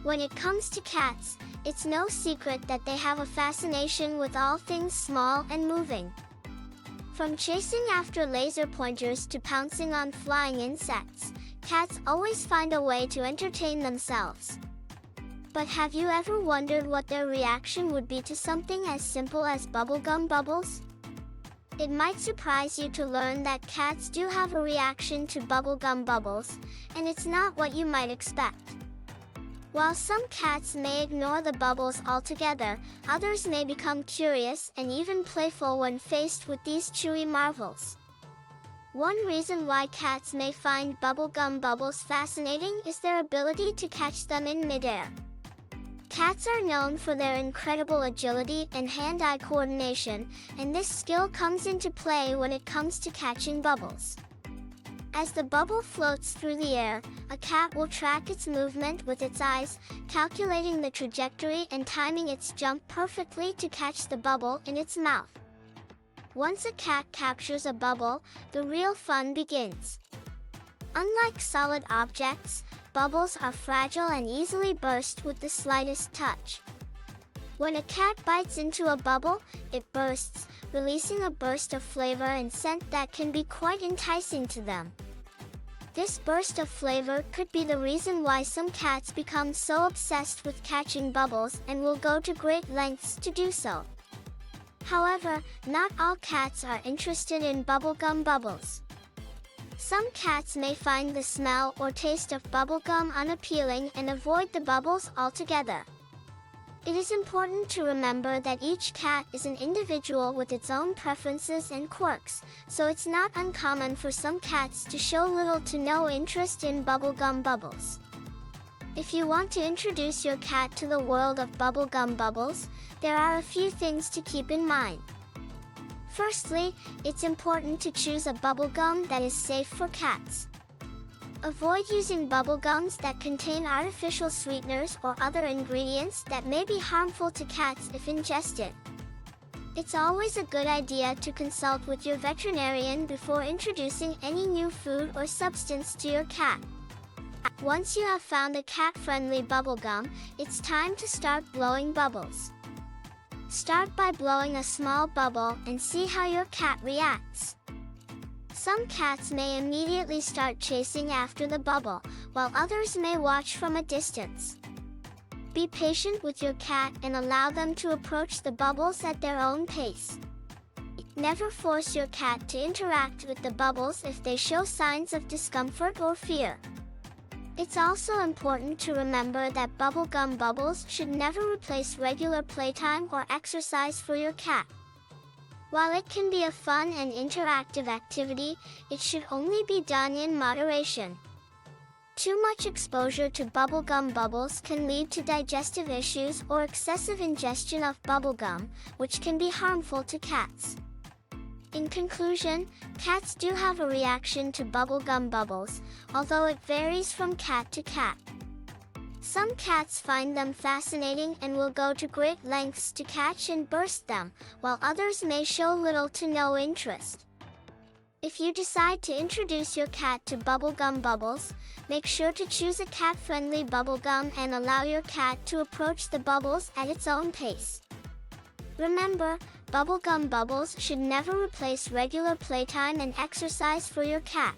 When it comes to cats, it's no secret that they have a fascination with all things small and moving. From chasing after laser pointers to pouncing on flying insects, cats always find a way to entertain themselves. But have you ever wondered what their reaction would be to something as simple as bubblegum bubbles? It might surprise you to learn that cats do have a reaction to bubblegum bubbles, and it's not what you might expect. While some cats may ignore the bubbles altogether, others may become curious and even playful when faced with these chewy marvels. One reason why cats may find bubblegum bubbles fascinating is their ability to catch them in midair. Cats are known for their incredible agility and hand-eye coordination, and this skill comes into play when it comes to catching bubbles. As the bubble floats through the air, a cat will track its movement with its eyes, calculating the trajectory and timing its jump perfectly to catch the bubble in its mouth. Once a cat captures a bubble, the real fun begins. Unlike solid objects, bubbles are fragile and easily burst with the slightest touch. When a cat bites into a bubble, it bursts, releasing a burst of flavor and scent that can be quite enticing to them. This burst of flavor could be the reason why some cats become so obsessed with catching bubbles and will go to great lengths to do so. However, not all cats are interested in bubblegum bubbles. Some cats may find the smell or taste of bubblegum unappealing and avoid the bubbles altogether. It is important to remember that each cat is an individual with its own preferences and quirks, so it's not uncommon for some cats to show little to no interest in bubblegum bubbles. If you want to introduce your cat to the world of bubblegum bubbles, there are a few things to keep in mind. Firstly, it's important to choose a bubblegum that is safe for cats. Avoid using bubblegums that contain artificial sweeteners or other ingredients that may be harmful to cats if ingested. It's always a good idea to consult with your veterinarian before introducing any new food or substance to your cat. Once you have found a cat-friendly bubblegum, it's time to start blowing bubbles. Start by blowing a small bubble and see how your cat reacts. Some cats may immediately start chasing after the bubble, while others may watch from a distance. Be patient with your cat and allow them to approach the bubbles at their own pace. Never force your cat to interact with the bubbles if they show signs of discomfort or fear. It's also important to remember that bubblegum bubbles should never replace regular playtime or exercise for your cat. While it can be a fun and interactive activity, it should only be done in moderation. Too much exposure to bubblegum bubbles can lead to digestive issues or excessive ingestion of bubblegum, which can be harmful to cats. In conclusion, cats do have a reaction to bubblegum bubbles, although it varies from cat to cat. Some cats find them fascinating and will go to great lengths to catch and burst them, while others may show little to no interest. If you decide to introduce your cat to bubblegum bubbles, make sure to choose a cat-friendly bubblegum and allow your cat to approach the bubbles at its own pace. Remember, bubblegum bubbles should never replace regular playtime and exercise for your cat.